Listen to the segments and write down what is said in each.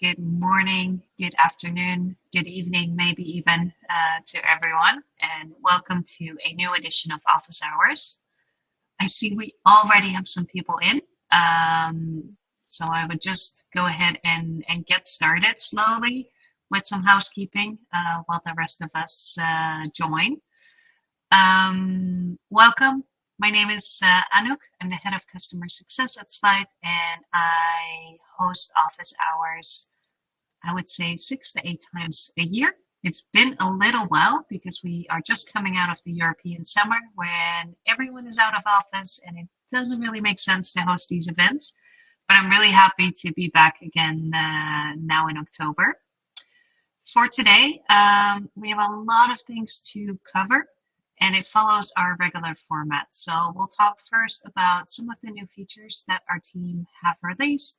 good morning, good afternoon, good evening, maybe even to everyone, and welcome to a new edition of Office Hours. I see we already have some people in, so I would just go ahead and get started slowly with some housekeeping while the rest of us join. Welcome. My name is Anouk. I'm the head of customer success at Slite, and I host office hours, I would say 6 to 8 times a year. It's been a little while because we are just coming out of the European summer when everyone is out of office and it doesn't really make sense to host these events. But I'm really happy to be back again now in October. For today, we have a lot of things to cover, and it follows our regular format. So we'll talk first about some of the new features that our team have released.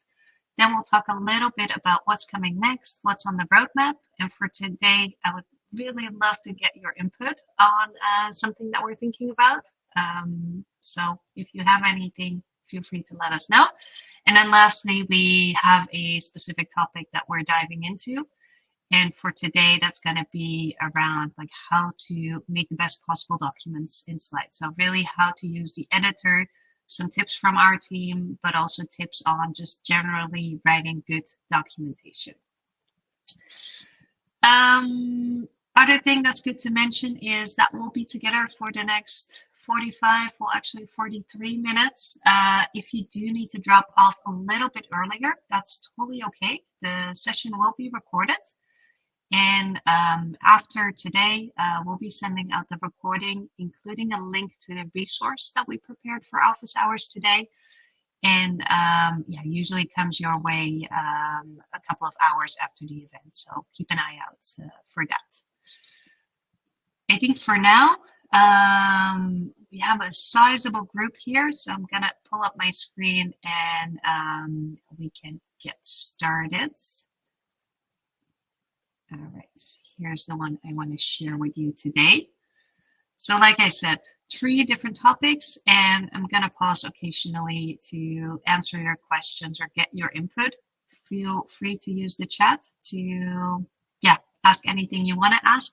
Then we'll talk a little bit about what's coming next, what's on the roadmap. And for today, I would really love to get your input on something that we're thinking about. So if you have anything, feel free to let us know. And then lastly, we have a specific topic that we're diving into. And for today, that's going to be around like how to make the best possible documents in Slite. So really how to use the editor, some tips from our team, but also tips on just generally writing good documentation. Other thing that's good to mention is that we'll be together for the next 45, well actually 43 minutes. If you do need to drop off a little bit earlier, that's totally okay. The session will be recorded. And after today, we'll be sending out the recording, including a link to the resource that we prepared for office hours today. And yeah, usually comes your way a couple of hours after the event. So keep an eye out for that. I think for now, we have a sizable group here. So I'm going to pull up my screen and we can get started. All right, here's the one I want to share with you today. So like I said, 3 different topics, and I'm going to pause occasionally to answer your questions or get your input. Feel free to use the chat to, ask anything you want to ask.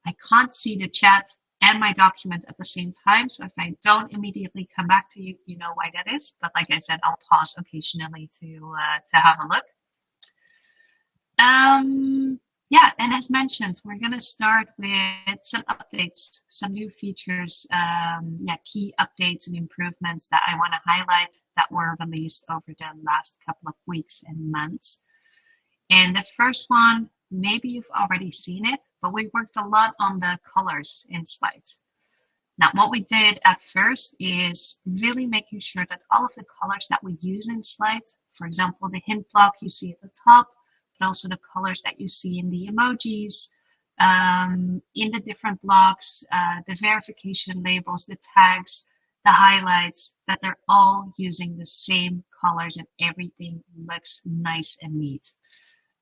I can't see the chat and my document at the same time, so if I don't immediately come back to you, you know why that is. But like I said, I'll pause occasionally to have a look. Yeah, and as mentioned, we're going to start with some updates, some new features, key updates and improvements that I want to highlight that were released over the last couple of weeks and months. And the first one, maybe you've already seen it, but we worked a lot on the colors in Slite. Now, what we did at first is really making sure that all of the colors that we use in Slite, for example, the hint block you see at the top, but also the colors that you see in the emojis, in the different blocks, the verification labels, the tags, the highlights, that they're all using the same colors and everything looks nice and neat.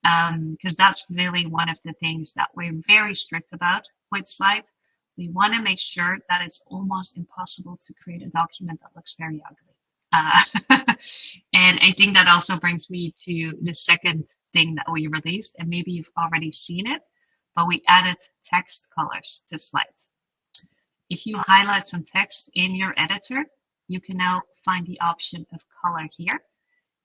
Because that's really one of the things that we're very strict about with Slite. We want to make sure that it's almost impossible to create a document that looks very ugly. And I think that also brings me to the second thing that we released, and maybe you've already seen it, but we added text colors to Slite. If you highlight some text in your editor, you can now find the option of color here,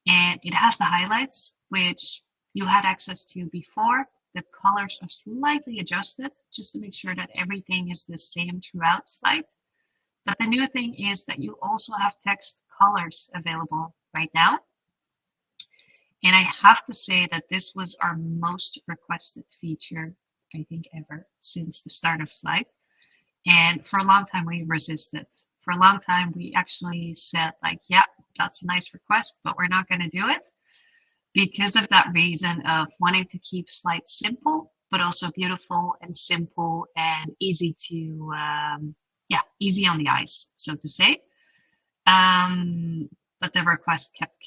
and it has the highlights which you had access to before. The colors are slightly adjusted just to make sure that everything is the same throughout Slite. But the new thing is that you also have text colors available right now. And I have to say that this was our most requested feature, I think, ever since the start of Slite. And for a long time, we resisted. For a long time, we actually said, like, yeah, that's a nice request, but we're not going to do it. Because of that reason of wanting to keep Slite simple, but also beautiful and simple and easy to, easy on the eyes, so to say. But the request kept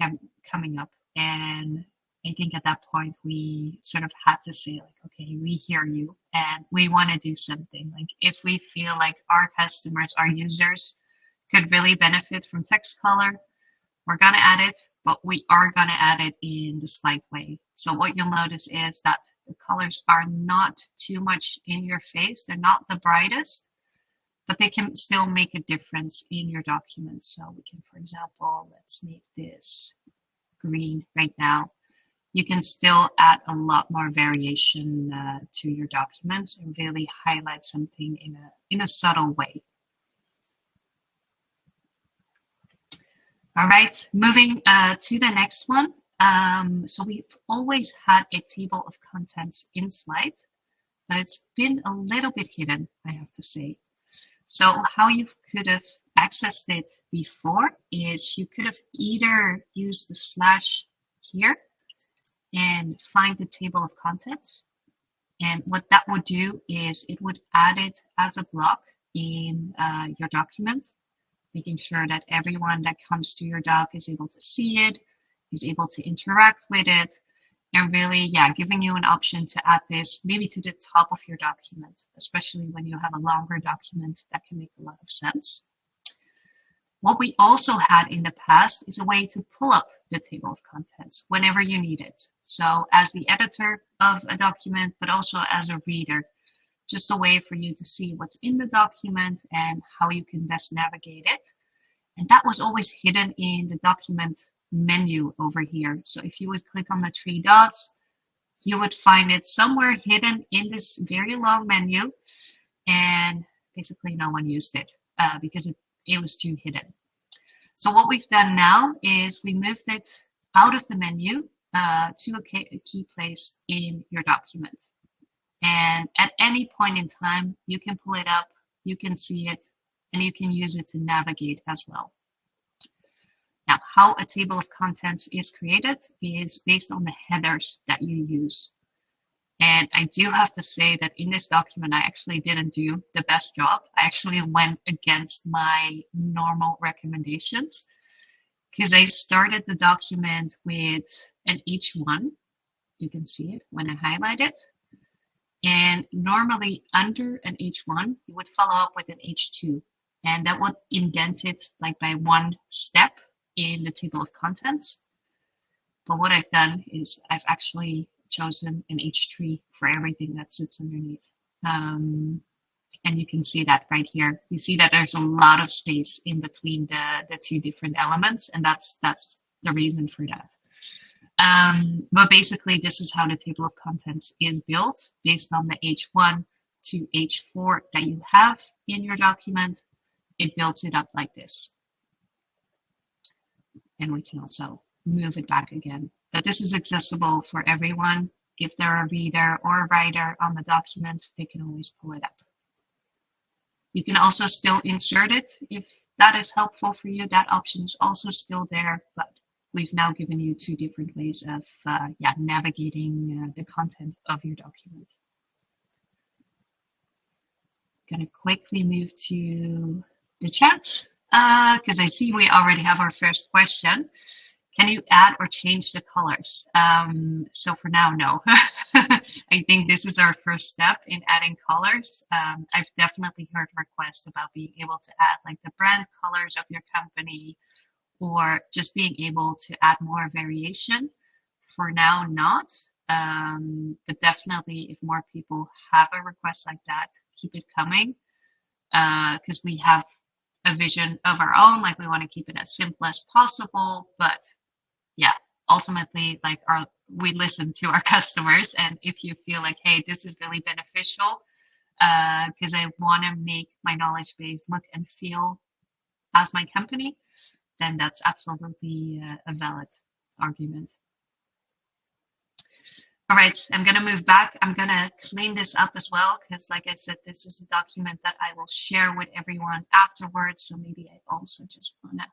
coming up. And I think at that point, we sort of had to say, like, okay, we hear you and we want to do something. Like, if we feel like our customers, our users could really benefit from text color, we're going to add it, but we are going to add it in the Slite way. So what you'll notice is that the colors are not too much in your face. They're not the brightest, but they can still make a difference in your document. So we can, for example, let's make this green right now. You can still add a lot more variation to your documents and really highlight something in a subtle way. All right, moving to the next one. So we've always had a table of contents in Slite, but it's been a little bit hidden, I have to say. So how you could have accessed it before is you could have either used the slash here and find the table of contents. And what that would do is it would add it as a block in your document, making sure that everyone that comes to your doc is able to see it, is able to interact with it, and really, giving you an option to add this maybe to the top of your document, especially when you have a longer document. That can make a lot of sense. What we also had in the past is a way to pull up the table of contents whenever you need it. So as the editor of a document, but also as a reader, just a way for you to see what's in the document and how you can best navigate it. And that was always hidden in the document menu over here. So if you would click on the three dots, you would find it somewhere hidden in this very long menu, and basically no one used it because it was too hidden. So what we've done now is we moved it out of the menu to a key place in your document. And at any point in time, you can pull it up, you can see it, and you can use it to navigate as well. Now, how a table of contents is created is based on the headers that you use. And I do have to say that in this document, I actually didn't do the best job. I actually went against my normal recommendations because I started the document with an H1. You can see it when I highlight it. And normally under an H1, you would follow up with an H2. And that would indent it like by one step in the table of contents. But what I've done is I've actually chosen an H3 for everything that sits underneath. And you can see that right here. You see that there's a lot of space in between the two different elements, and that's the reason for that. But basically, this is how the table of contents is built based on the H1 to H4 that you have in your document. It builds it up like this. And we can also move it back again. But this is accessible for everyone. If they're a reader or a writer on the document, they can always pull it up. You can also still insert it if that is helpful for you. That option is also still there, but we've now given you two different ways of navigating the content of your document. Going to quickly move to the chat because I see we already have our first question. Can you add or change the colors? So for now, no. I think this is our first step in adding colors. I've definitely heard requests about being able to add like the brand colors of your company, or just being able to add more variation. For now, not. But definitely, if more people have a request like that, keep it coming. Because we have a vision of our own, like we want to keep it as simple as possible. But yeah, ultimately, like we listen to our customers. And if you feel like, hey, this is really beneficial, because I want to make my knowledge base look and feel as my company, then that's absolutely a valid argument. All right, I'm going to move back. I'm going to clean this up as well, because like I said, this is a document that I will share with everyone afterwards. So maybe I also just want to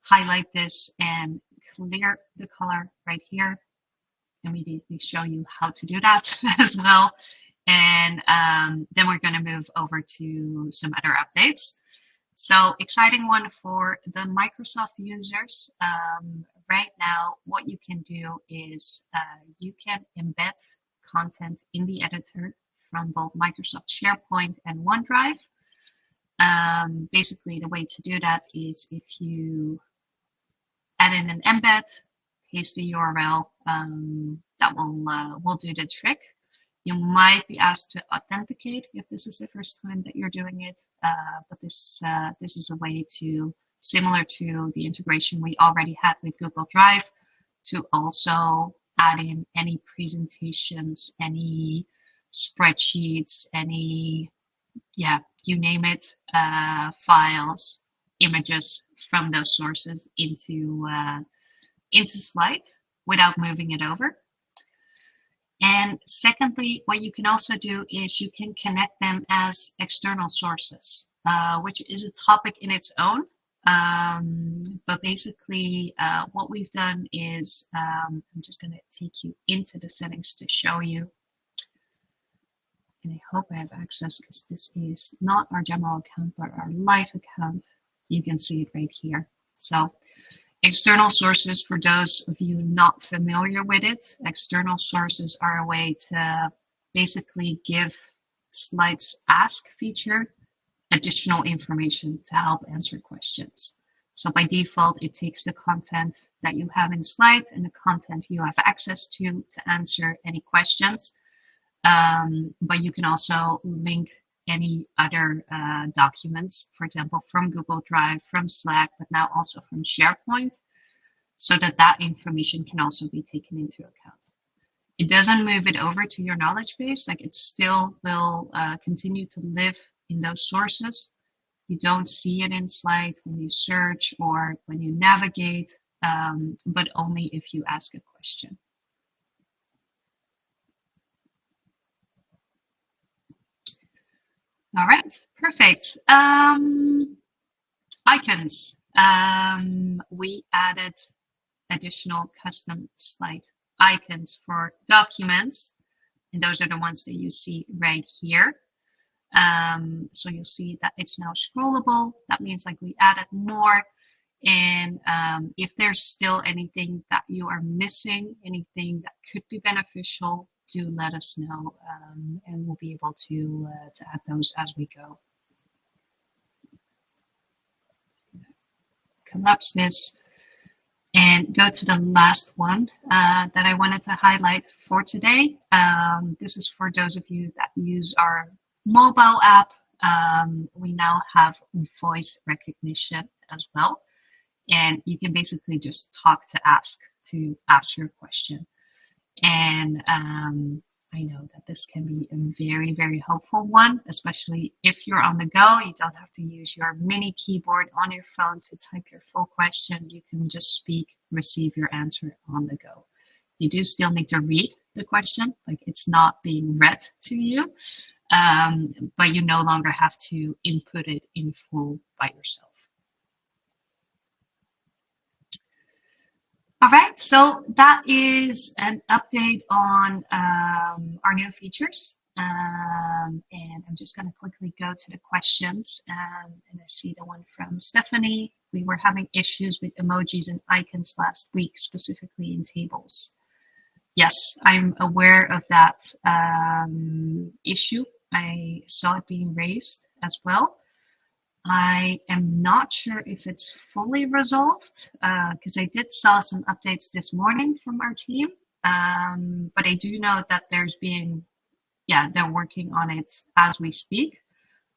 highlight this and clear the color right here. Immediately show you how to do that as well. And then we're going to move over to some other updates. So exciting one for the Microsoft users. Right now, what you can do is you can embed content in the editor from both Microsoft SharePoint and OneDrive. Basically, the way to do that is if you add in an embed, paste the URL. That will do the trick. You might be asked to authenticate if this is the first time that you're doing it, but this is a way to, similar to the integration we already had with Google Drive, to also add in any presentations, any spreadsheets, any, you name it, files, images from those sources into Slite without moving it over. And secondly, what you can also do is you can connect them as external sources, which is a topic in its own. But basically, what we've done is, I'm just going to take you into the settings to show you. And I hope I have access, because this is not our demo account, but our live account. You can see it right here. So external sources, for those of you not familiar with it, external sources are a way to basically give Slite's Ask feature additional information to help answer questions. So by default, it takes the content that you have in Slite and the content you have access to answer any questions. But you can also link any other documents, for example, from Google Drive, from Slack, but now also from SharePoint, so that information can also be taken into account. It doesn't move it over to your knowledge base, like it still will continue to live in those sources. You don't see it in Slite when you search or when you navigate, but only if you ask a question. All right, perfect. Icons. We added additional custom Slite icons for documents, and those are the ones that you see right here. So you'll see that it's now scrollable. That means like we added more. And if there's still anything that you are missing, anything that could be beneficial, do let us know, and we'll be able to add those as we go. Collapse this and go to the last one that I wanted to highlight for today. This is for those of you that use our mobile app. We now have voice recognition as well, and you can basically just talk to ask your question. And I know that this can be a very, very helpful one, especially if you're on the go. You don't have to use your mini keyboard on your phone to type your full question. You can just speak, receive your answer on the go. You do still need to read the question, like it's not being read to you, but you no longer have to input it in full by yourself. All right, so that is an update on our new features. And I'm just going to quickly go to the questions. And I see the one from Stephanie. We were having issues with emojis and icons last week, specifically in tables. Yes, I'm aware of that issue. I saw it being raised as well. I am not sure if it's fully resolved, because I did saw some updates this morning from our team, but I do know that they're working on it as we speak.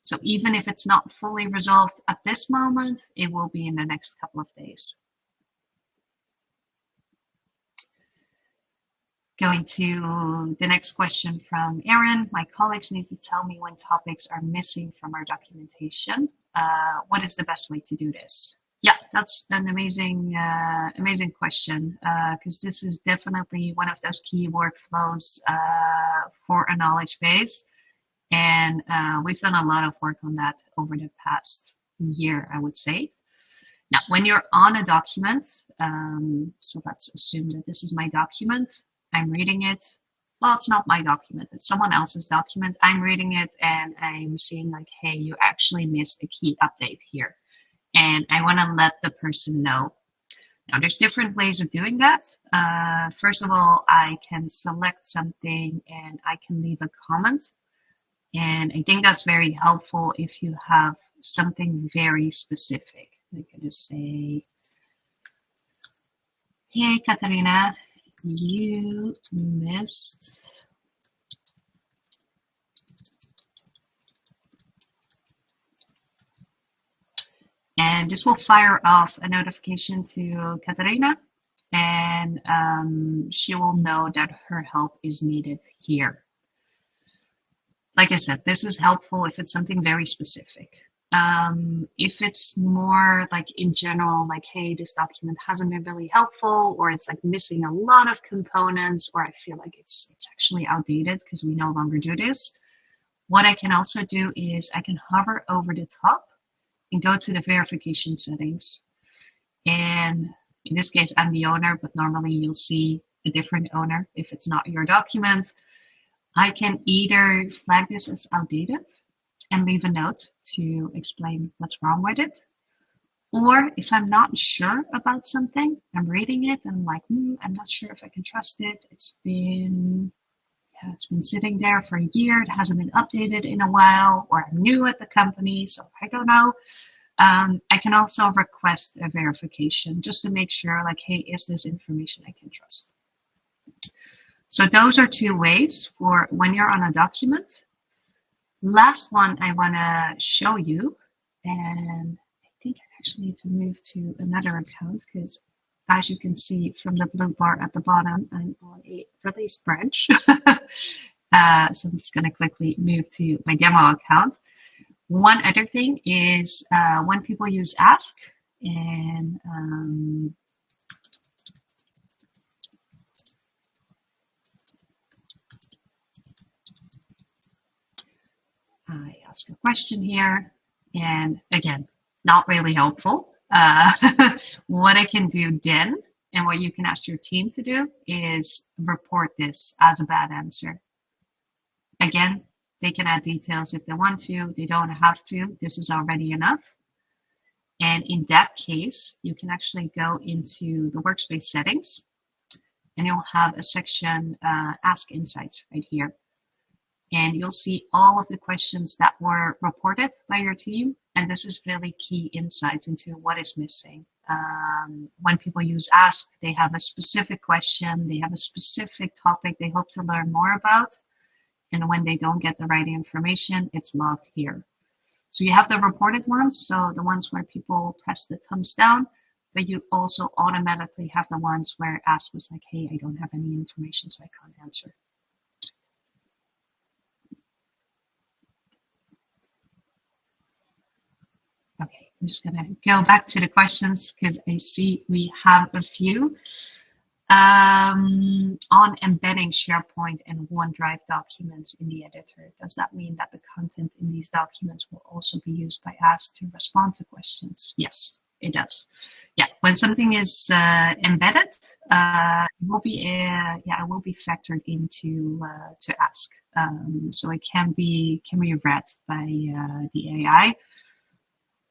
So even if it's not fully resolved at this moment, it will be in the next couple of days. Going to the next question from Aaron. My colleagues need to tell me when topics are missing from our documentation. What is the best way to do this? Yeah, that's an amazing question, because this is definitely one of those key workflows for a knowledge base. And we've done a lot of work on that over the past year, I would say. Now, when you're on a document, so let's assume that this is my document. I'm reading it. Well, it's not my document. It's someone else's document. I'm reading it and I'm seeing like, hey, you actually missed a key update here. And I want to let the person know. Now, there's different ways of doing that. First of all, I can select something and I can leave a comment. And I think that's very helpful if you have something very specific. I can just say, Hey, Katarina, you missed. And this will fire off a notification to Katarina, and she will know that her help is needed here. Like I said, this is helpful if it's something very specific. If it's more like in general, like, hey, this document hasn't been really helpful, or it's like missing a lot of components, or I feel like it's actually outdated because we no longer do this. What I can also do is I can hover over the top and go to the verification settings. And in this case, I'm the owner, but normally you'll see a different owner if it's not your document. I can either flag this as outdated and leave a note to explain what's wrong with it. Or if I'm not sure about something, I'm reading it and I'm like, I'm not sure if I can trust it. It's been sitting there for a year. It hasn't been updated in a while, or I'm new at the company, so I don't know. I can also request a verification just to make sure, like, hey, is this information I can trust? So those are two ways for when you're on a document. Last one I want to show you, and I think I actually need to move to another account because, as you can see from the blue bar at the bottom, I'm on a released branch. So I'm just going to quickly move to my demo account. One other thing is when people use Ask, and I ask a question here, and again, not really helpful. What I can do then, and what you can ask your team to do, is report this as a bad answer. Again, they can add details if they want to. They don't have to. This is already enough. And in that case, you can actually go into the workspace settings, and you'll have a section, Ask Insights, right here. And you'll see all of the questions that were reported by your team. And this is really key insights into what is missing. When people use Ask, they have a specific question, they have a specific topic they hope to learn more about. And when they don't get the right information, it's logged here. So you have the reported ones, so the ones where people press the thumbs down, but you also automatically have the ones where Ask was like, hey, I don't have any information, so I can't answer. Okay, I'm just going to go back to the questions because I see we have a few. On embedding SharePoint and OneDrive documents in the editor, does that mean that the content in these documents will also be used by Ask to respond to questions? Yes, it does. Yeah, when something is embedded, it will be factored into to Ask. So it can be read by the AI.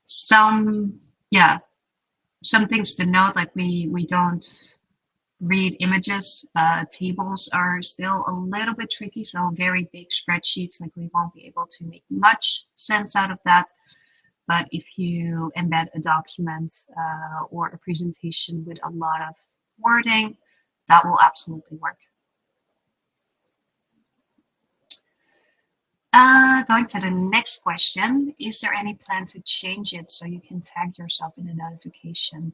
Some things to note, like we don't read images. Tables are still a little bit tricky, so very big spreadsheets, like we won't be able to make much sense out of that. But if you embed a document or a presentation with a lot of wording, that will absolutely work. Going to the next question, is there any plan to change it so you can tag yourself in a notification?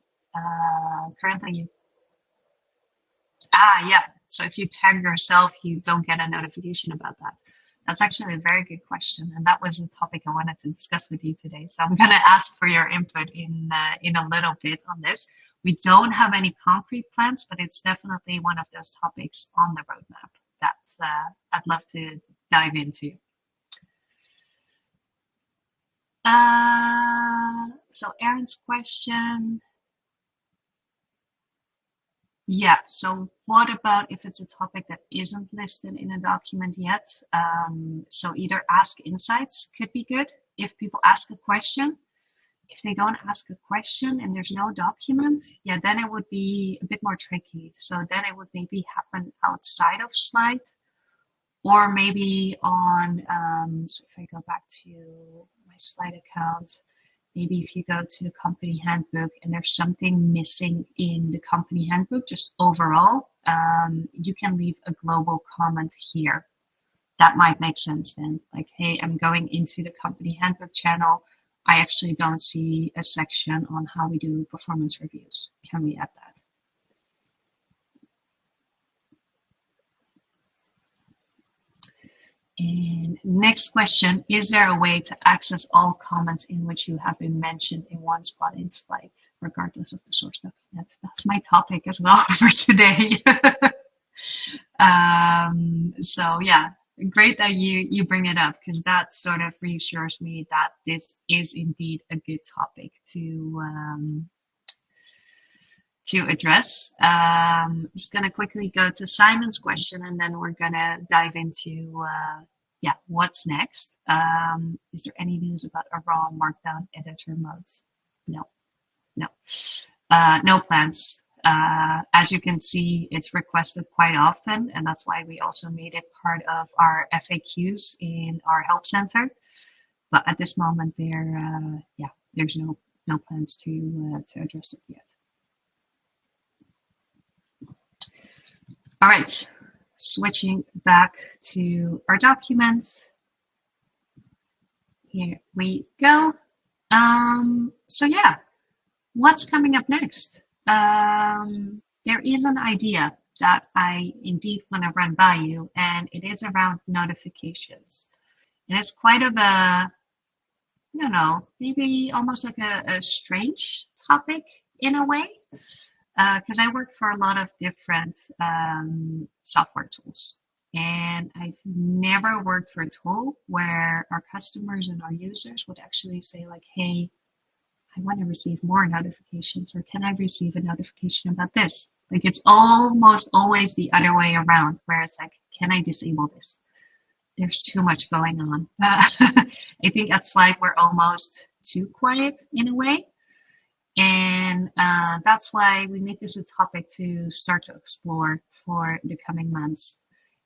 Currently, yeah. So if you tag yourself, you don't get a notification about that. That's actually a very good question, and that was a topic I wanted to discuss with you today. So I'm going to ask for your input in a little bit on this. We don't have any concrete plans, but it's definitely one of those topics on the roadmap that I'd love to dive into. So Aaron's question. Yeah, so what about if it's a topic that isn't listed in a document yet? So either Ask Insights could be good if people ask a question. If they don't ask a question and there's no document, yeah, then it would be a bit more tricky. So then it would maybe happen outside of Slite, or maybe on, so if I go back to my Slite account, maybe if you go to the company handbook and there's something missing in the company handbook, just overall, you can leave a global comment here. That might make sense then. Like, hey, I'm going into the company handbook channel. I actually don't see a section on how we do performance reviews. Can we add that? And next question, is there a way to access all comments in which you have been mentioned in one spot in Slite, regardless of the source stuff? That's my topic as well for today. So yeah, great that you bring it up, because that sort of reassures me that this is indeed a good topic to address. Just going to quickly go to Simon's question, and then we're going to dive into what's next. Is there any news about a raw markdown editor modes? No plans. As you can see, it's requested quite often, and that's why we also made it part of our FAQs in our help center. But at this moment, there's no plans to address it yet. All right, switching back to our documents. Here we go. So yeah, what's coming up next? There is an idea that I indeed want to run by you, and it is around notifications. And it's quite of a, I don't know, maybe almost like a strange topic in a way, because I work for a lot of different software tools. And I've never worked for a tool where our customers and our users would actually say like, hey, I want to receive more notifications, or can I receive a notification about this? Like, it's almost always the other way around, where it's like, can I disable this? There's too much going on. I think at Slite we're almost too quiet in a way. And that's why we make this a topic to start to explore for the coming months.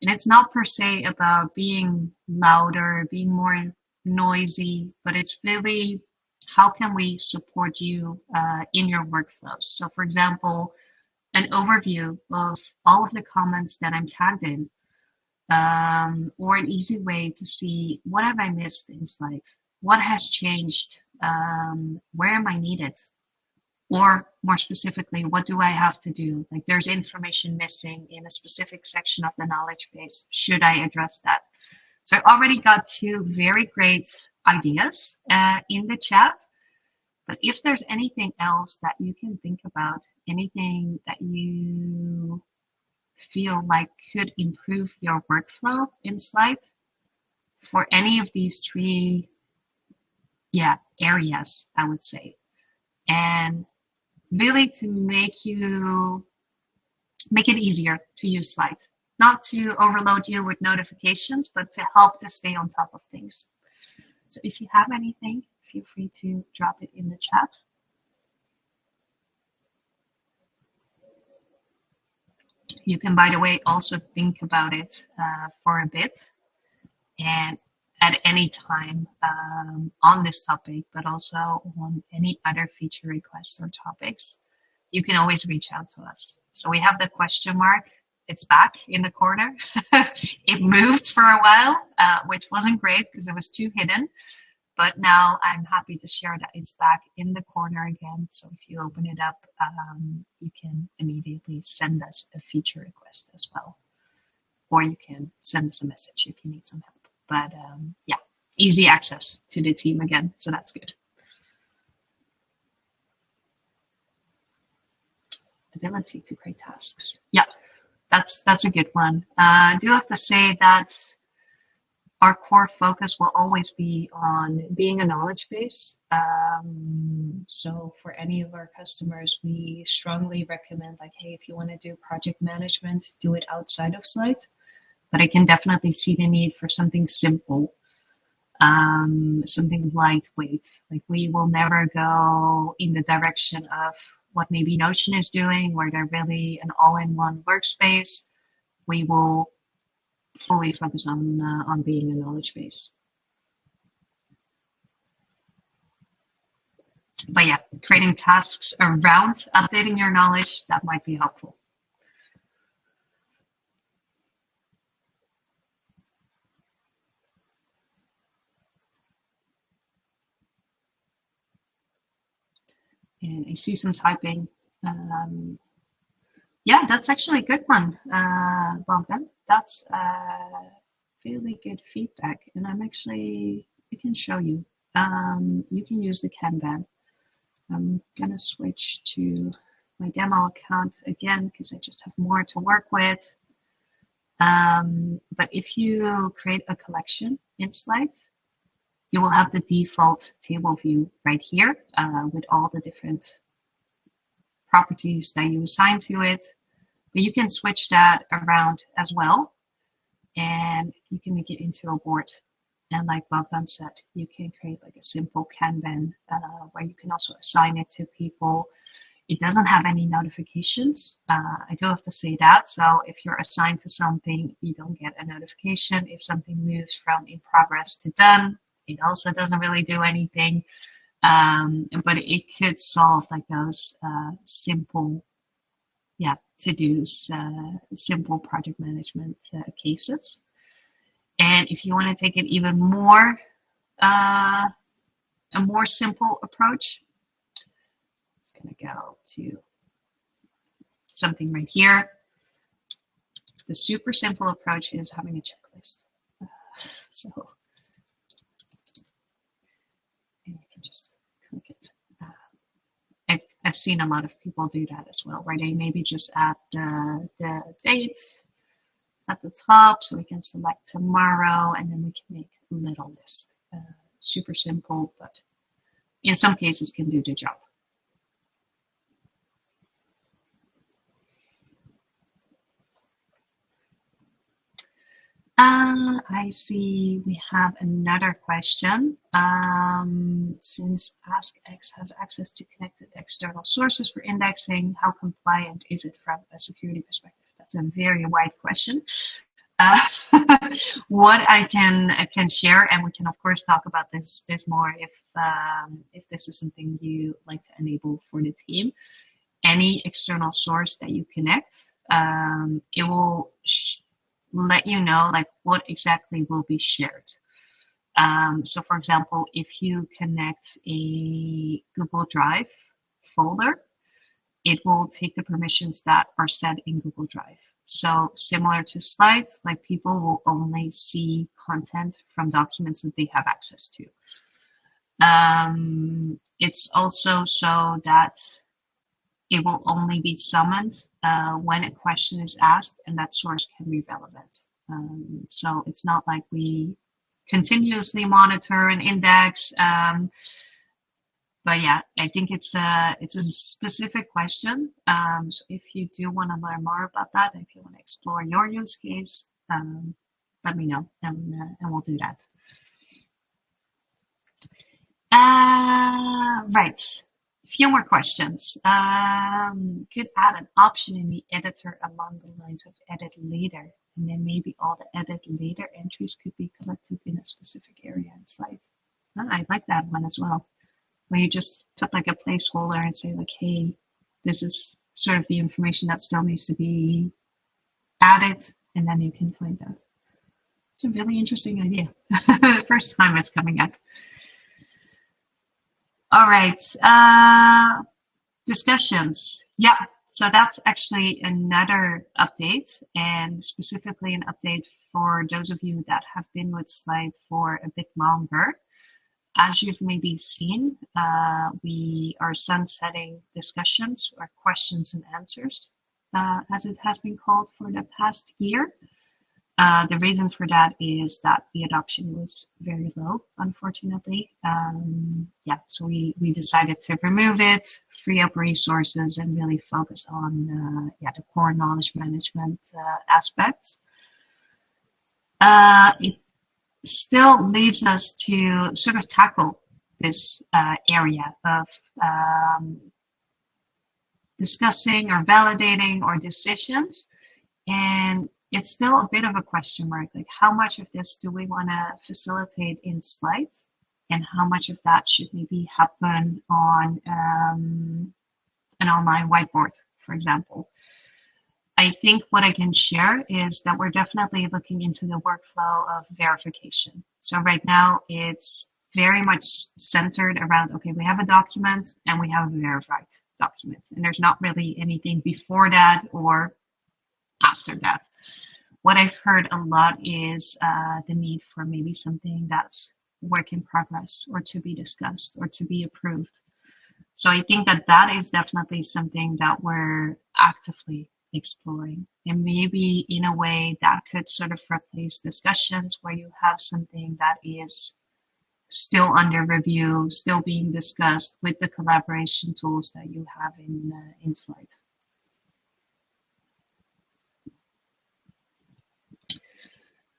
And it's not per se about being louder, being more noisy, but it's really, how can we support you in your workflows? So for example, an overview of all of the comments that I'm tagged in, or an easy way to see what have I missed in Slite, what has changed, where am I needed? Or more specifically, what do I have to do? Like, there's information missing in a specific section of the knowledge base. Should I address that? So I already got two very great ideas in the chat. But if there's anything else that you can think about, anything that you feel like could improve your workflow in Slite for any of these three areas, I would say. And really to make it easier to use Slite. Not to overload you with notifications, but to help to stay on top of things. So if you have anything, feel free to drop it in the chat. You can, by the way, also think about it for a bit, and at any time on this topic, but also on any other feature requests or topics, you can always reach out to us. So we have the question mark. It's back in the corner. It moved for a while, which wasn't great because it was too hidden. But now I'm happy to share that it's back in the corner again. So if you open it up, you can immediately send us a feature request as well. Or you can send us a message if you need some help. But easy access to the team again. So that's good. Ability to create tasks. Yeah, that's a good one. I do have to say that our core focus will always be on being a knowledge base. So for any of our customers, we strongly recommend, like, hey, if you want to do project management, do it outside of Slite. But I can definitely see the need for something simple, something lightweight. Like, we will never go in the direction of what maybe Notion is doing, where they're really an all-in-one workspace. We will fully focus on being a knowledge base. But yeah, creating tasks around updating your knowledge, that might be helpful. And I see some typing. Yeah, that's actually a good one, Bogdan. That's really good feedback. And I can show you. You can use the Kanban. I'm gonna switch to my demo account again because I just have more to work with. But if you create a collection in Slite, you will have the default table view right here with all the different properties that you assign to it. But you can switch that around as well, and you can make it into a board. And like Bogdan said, you can create like a simple Kanban where you can also assign it to people. It doesn't have any notifications. I do have to say that. So if you're assigned to something, you don't get a notification. If something moves from in progress to done, it also doesn't really do anything. But it could solve like those simple, to-dos, simple project management cases. And if you want to take it even more, a more simple approach, I'm going to go to something right here. The super simple approach is having a checklist. So and you can just click it. I've seen a lot of people do that as well, where they maybe just add the date at the top, so we can select tomorrow, and then we can make a little list. Super simple, but in some cases can do the job. I see we have another question. Since AskX has access to connected external sources for indexing, how compliant is it from a security perspective? That's a very wide question. What I can share, and we can of course talk about this more if this is something you like to enable for the team. Any external source that you connect, it will let you know like what exactly will be shared. So for example, if you connect a Google Drive folder, it will take the permissions that are set in Google Drive. So similar to Slides, like people will only see content from documents that they have access to. It's also so that it will only be summoned when a question is asked, and that source can be relevant. So it's not like we continuously monitor and index. But yeah, I think it's a specific question. So if you do want to learn more about that, if you want to explore your use case, let me know, and we'll do that. Right. Few more questions. Could add an option in the editor along the lines of edit later, and then maybe all the edit later entries could be collected in a specific area in Slite. I like that one as well, where you just put like a placeholder and say like, hey, this is sort of the information that still needs to be added, and then you can find that. It's a really interesting idea. First time it's coming up. All right, discussions. Yeah, so that's actually another update, and specifically an update for those of you that have been with Slite for a bit longer. As you've maybe seen, we are sunsetting discussions or questions and answers, as it has been called for the past year. The reason for that is that the adoption was very low, unfortunately. So we decided to remove it, free up resources, and really focus on the core knowledge management aspects. It still leaves us to sort of tackle this area of discussing or validating or decisions, and it's still a bit of a question mark, like how much of this do we want to facilitate in Slite and how much of that should maybe happen on an online whiteboard, for example. I think what I can share is that we're definitely looking into the workflow of verification. So right now it's very much centered around, okay, we have a document and we have a verified document, and there's not really anything before that or after that. What I've heard a lot is the need for maybe something that's work in progress or to be discussed or to be approved. So I think that that is definitely something that we're actively exploring, and maybe in a way that could sort of replace discussions where you have something that is still under review, still being discussed with the collaboration tools that you have in Slite.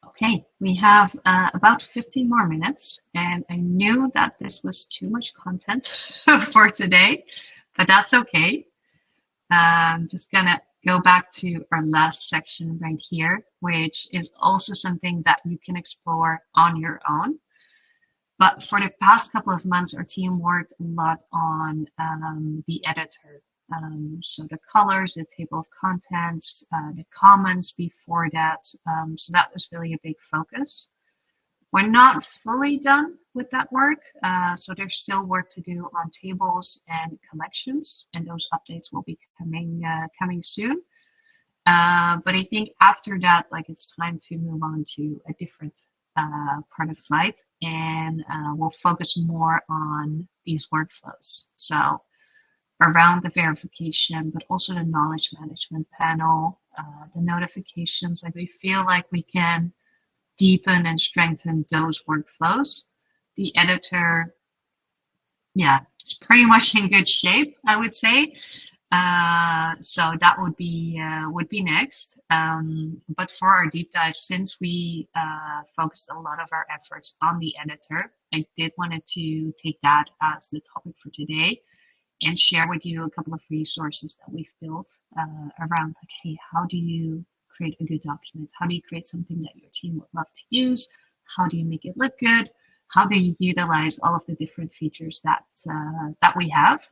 Okay, we have about 15 more minutes, and I knew that this was too much content for today, but that's okay. I'm just gonna go back to our last section right here, which is also something that you can explore on your own. But for the past couple of months, our team worked a lot on the editor. So the colors, the table of contents, the comments before that. So that was really a big focus. We're not fully done with that work. So there's still work to do on tables and collections, and those updates will be coming soon. But I think after that, like, it's time to move on to a different part of Slite, and we'll focus more on these workflows. So around the verification, but also the knowledge management panel, the notifications. Like, we feel like we can deepen and strengthen those workflows. The editor, yeah, is pretty much in good shape, I would say. So that would be next. But for our deep dive, since we focused a lot of our efforts on the editor, I did wanted to take that as the topic for today and share with you a couple of resources that we've built around, like, hey, how do you create a good document? How do you create something that your team would love to use? How do you make it look good? How do you utilize all of the different features that we have?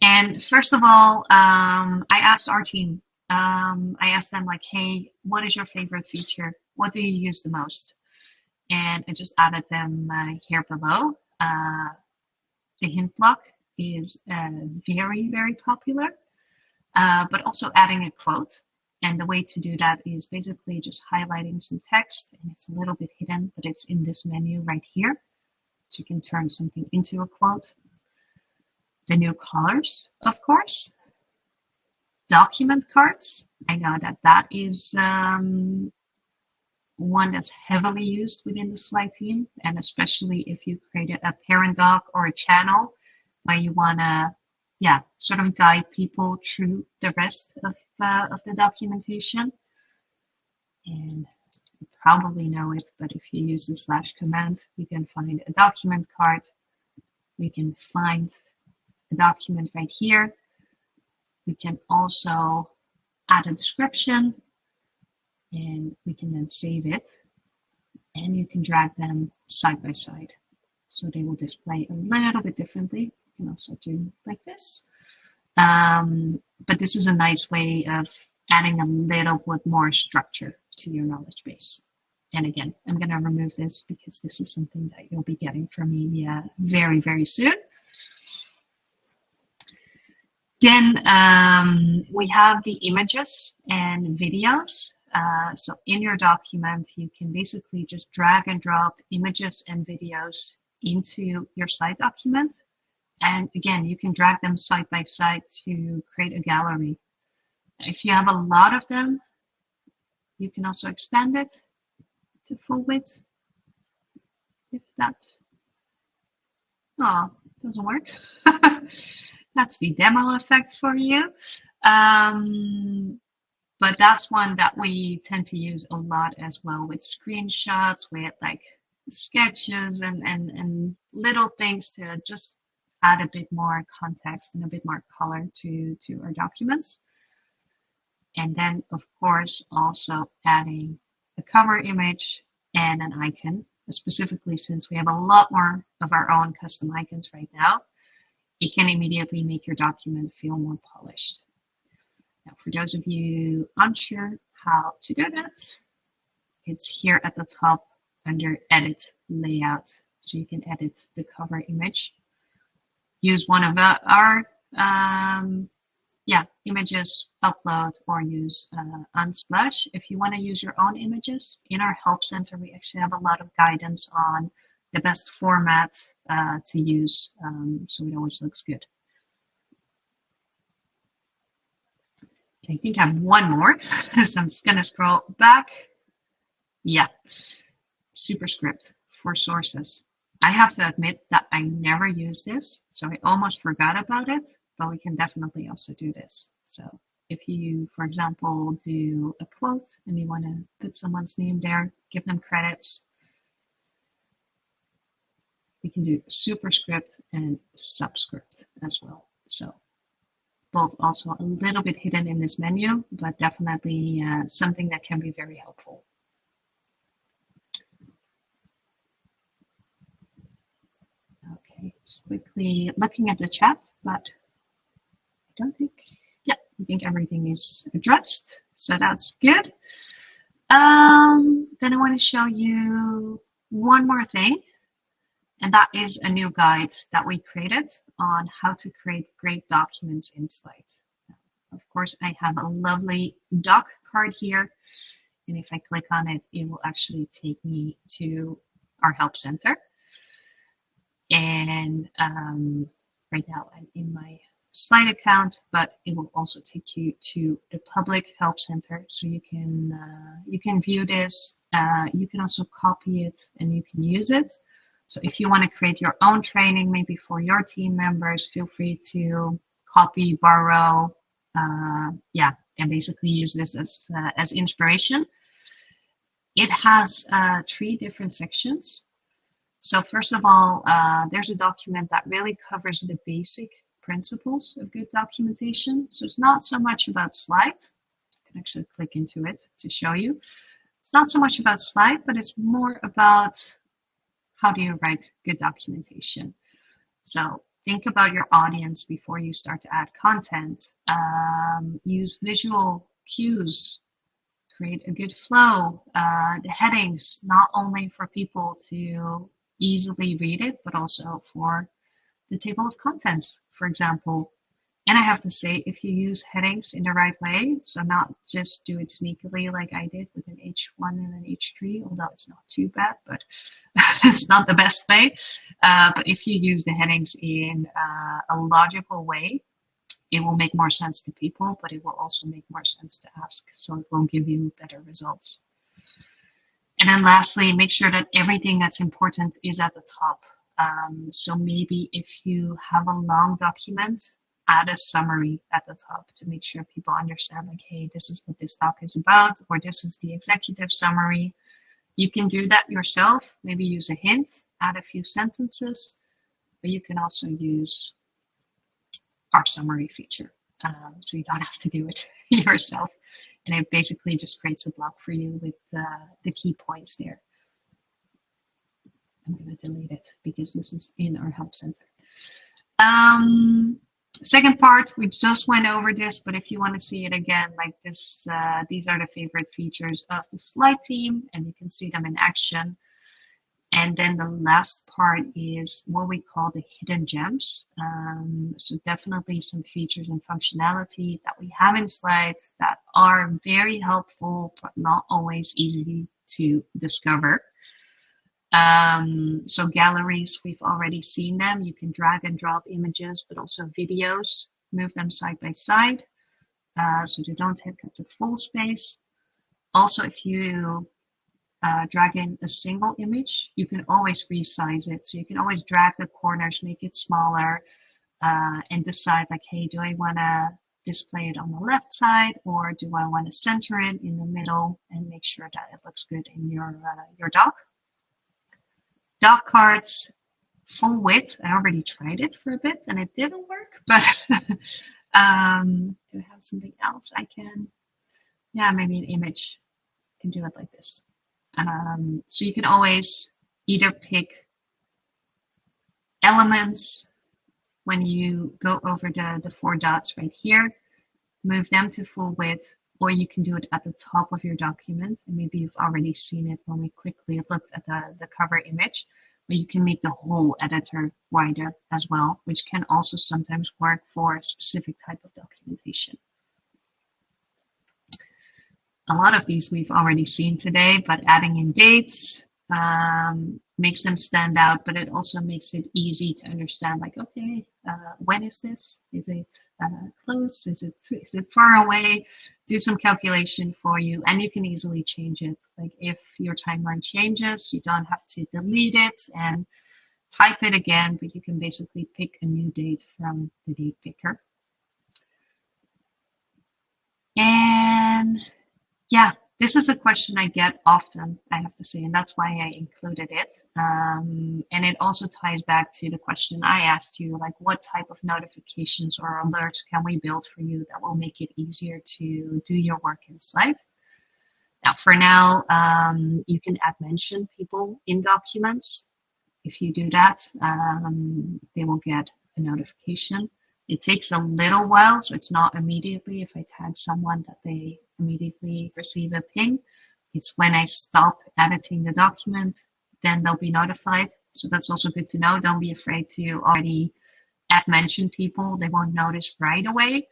And first of all, I asked our team, I asked them, like, hey, what is your favorite feature? What do you use the most? And I just added them here below. The hint block is very, very popular, but also adding a quote. And the way to do that is basically just highlighting some text, and it's a little bit hidden, but it's in this menu right here. So you can turn something into a quote. The new colors, of course. Document cards. I know that that is one that's heavily used within the Slite team, and especially if you created a parent doc or a channel where you want to, yeah, sort of guide people through the rest of the documentation. And you probably know it, but if you use the / command, you can find a document card. We can find a document right here. We can also add a description, and we can then save it, and you can drag them side by side. So they will display a little bit differently. You can also do like this. But this is a nice way of adding a little bit more structure to your knowledge base. And again, I'm going to remove this because this is something that you'll be getting from me very, very soon. Then we have the images and videos. So in your document, you can basically just drag and drop images and videos into your Slite document. And again, you can drag them side by side to create a gallery. If you have a lot of them, you can also expand it to full width. If that, doesn't work. That's the demo effect for you. But that's one that we tend to use a lot as well, with screenshots, with like sketches and little things to just add a bit more context and a bit more color to our documents. And then, of course, also adding a cover image and an icon specifically since we have a lot more of our own custom icons right now, it can immediately make your document feel more polished. Now, for those of you unsure how to do that, it's here at the top under Edit Layout. So you can edit the cover image. Use one of our images, upload, or use Unsplash. If you want to use your own images, in our Help Center, we actually have a lot of guidance on the best format to use, so it always looks good. I think I have one more, so I'm just going to scroll back. Yeah, superscript for sources. I have to admit that I never use this, so I almost forgot about it, but we can definitely also do this. So if you, for example, do a quote and you want to put someone's name there, give them credits, we can do superscript and subscript as well. So both also a little bit hidden in this menu, but definitely something that can be very helpful. Okay, just quickly looking at the chat, but I don't think, yeah, I think everything is addressed, so that's good. Then I want to show you one more thing, and that is a new guide that we created on how to create great documents in Slite. Of course, I have a lovely doc card here, and if I click on it, it will actually take me to our Help Center. And right now I'm in my Slite account, but it will also take you to the public Help Center, so you can view this. You can also copy it and you can use it. So if you want to create your own training, maybe for your team members, feel free to copy, borrow, and basically use this as inspiration. It has 3 different sections. So first of all, there's a document that really covers the basic principles of good documentation. So it's not so much about Slite. I can actually click into it to show you. It's not so much about Slite, but it's more about how do you write good documentation. So think about your audience before you start to add content. Use visual cues. Create a good flow. The headings, not only for people to easily read it, but also for the table of contents, for example. And I have to say, if you use headings in the right way, so not just do it sneakily like I did with an H1 and an H3, although it's not too bad, but it's not the best way. But if you use the headings in a logical way, it will make more sense to people, but it will also make more sense to ask. So it will give you better results. And then lastly, make sure that everything that's important is at the top. So maybe if you have a long document, add a summary at the top to make sure people understand, like, hey, this is what this doc is about, or this is the executive summary. You can do that yourself, maybe use a hint, add a few sentences, but you can also use our summary feature. So you don't have to do it yourself. And it basically just creates a block for you with the key points there. I'm going to delete it because this is in our Help Center. Second part, we just went over this, but if you want to see it again, like this, these are the favorite features of the Slite team, and you can see them in action. And then the last part is what we call the hidden gems. So definitely some features and functionality that we have in Slides that are very helpful, but not always easy to discover. So galleries, we've already seen them. You can drag and drop images, but also videos, move them side by side, so they don't take up the full space. Also, if you drag in a single image, you can always resize it. So you can always drag the corners, make it smaller, and decide like, hey, do I want to display it on the left side, or do I want to center it in the middle and make sure that it looks good in your doc? Doc cards, full width. I already tried it for a bit and it didn't work, but do I have something else I can? Yeah, maybe an image. I can do it like this. So you can always either pick elements when you go over the four dots right here, move them to full width, or you can do it at the top of your document. And maybe you've already seen it when we quickly looked at the cover image, but you can make the whole editor wider as well, which can also sometimes work for a specific type of documentation. A lot of these we've already seen today, but adding in dates makes them stand out, but it also makes it easy to understand, like, okay, when is this? Is it close? Is it far away? Do some calculation for you, and you can easily change it. Like if your timeline changes, you don't have to delete it and type it again, but you can basically pick a new date from the date picker. And yeah, this is a question I get often, I have to say, and that's why I included it. And it also ties back to the question I asked you, like what type of notifications or alerts can we build for you that will make it easier to do your work in Slite? Now, for now, you can add mention people in documents. If you do that, they will get a notification. It takes a little while, so it's not immediately. If I tag someone that they immediately receive a ping, it's when I stop editing the document, then they'll be notified. So that's also good to know. Don't be afraid to already add mention people. They won't notice right away.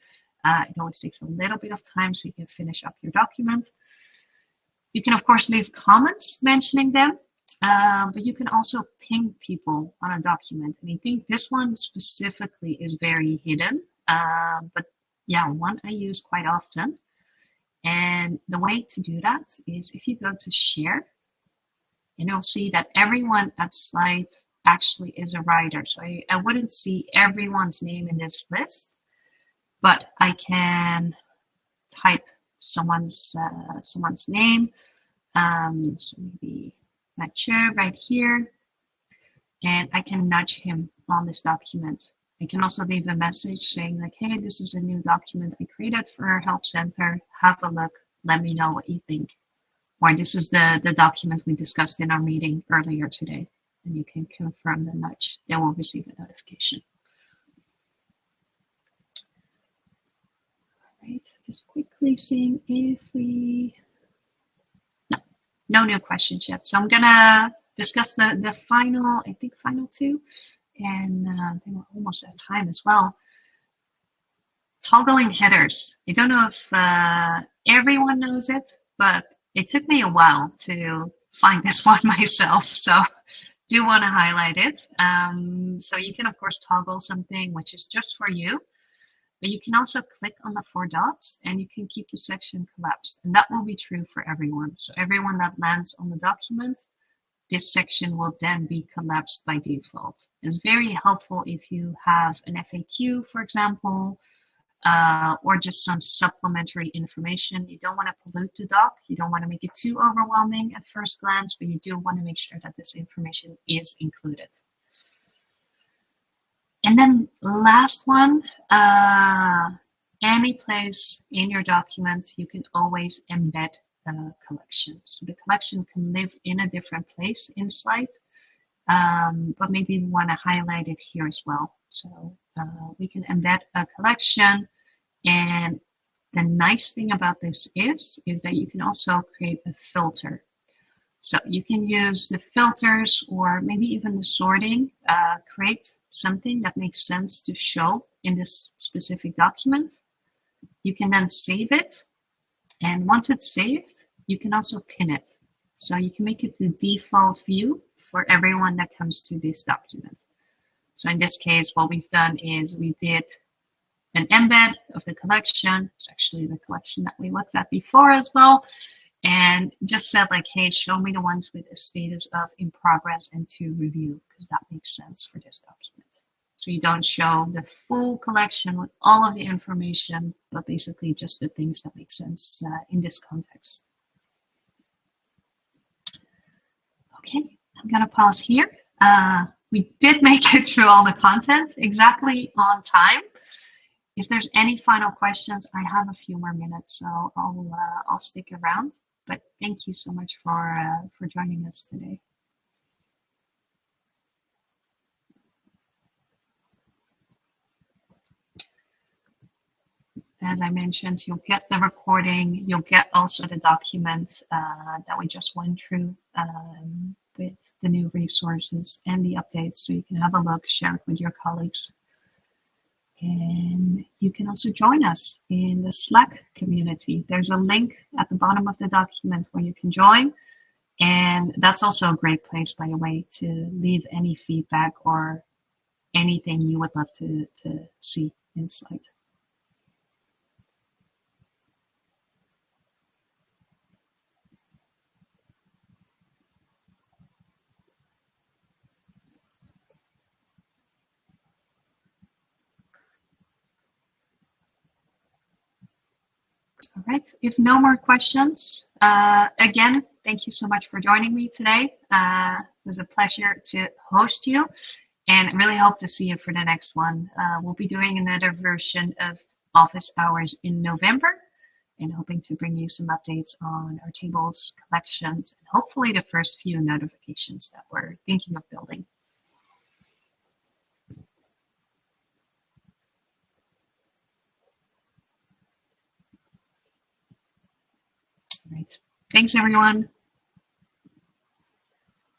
It always takes a little bit of time so you can finish up your document. You can, of course, leave comments mentioning them. But you can also ping people on a document. And I think this one specifically is very hidden. But yeah, one I use quite often. And the way to do that is if you go to share, and you'll see that everyone at Slite actually is a writer. So I wouldn't see everyone's name in this list, but I can type someone's name. So maybe Mathieu right here, and I can nudge him on this document. I can also leave a message saying like, hey, this is a new document I created for our help center. Have a look. Let me know what you think. Or this is the document we discussed in our meeting earlier today. And you can confirm the nudge. They will receive a notification. All right, just quickly seeing if we... No new questions yet. So I'm gonna discuss the final, I think final two, and we're almost at time as well. Toggling headers. I don't know if everyone knows it, but it took me a while to find this one myself. So do want to highlight it. So you can of course toggle something which is just for you. But you can also click on the four dots and you can keep the section collapsed. And that will be true for everyone. So everyone that lands on the document, this section will then be collapsed by default. It's very helpful if you have an FAQ, for example, or just some supplementary information. You don't want to pollute the doc. You don't want to make it too overwhelming at first glance, but you do want to make sure that this information is included. And then last one, any place in your document, you can always embed a collection. So the collection can live in a different place in Slite, but maybe we want to highlight it here as well. So we can embed a collection. And the nice thing about this is that you can also create a filter. So you can use the filters or maybe even the sorting, create something that makes sense to show in this specific document. You can then save it. And once it's saved, you can also pin it. So you can make it the default view for everyone that comes to this document. So in this case, what we've done is we did an embed of the collection. It's actually the collection that we looked at before as well. And just said like, hey, show me the ones with a status of in progress and to review, because that makes sense for this document. So you don't show the full collection with all of the information, but basically just the things that make sense in this context. Okay, I'm gonna pause here. We did make it through all the content exactly on time. If there's any final questions, I have a few more minutes, so I'll stick around. But thank you so much for joining us today. as I mentioned, you'll get the recording, you'll get also the documents that we just went through with the new resources and the updates, so you can have a look, share it with your colleagues. And you can also join us in the Slack community. There's a link at the bottom of the document where you can join. And that's also a great place, by the way, to leave any feedback or anything you would love to see in Slite. All right, if no more questions, again, thank you so much for joining me today. It was a pleasure to host you, and really hope to see you for the next one. We'll be doing another version of office hours in November, and hoping to bring you some updates on our tables, collections, and hopefully the first few notifications that we're thinking of building. All right. Thanks, everyone.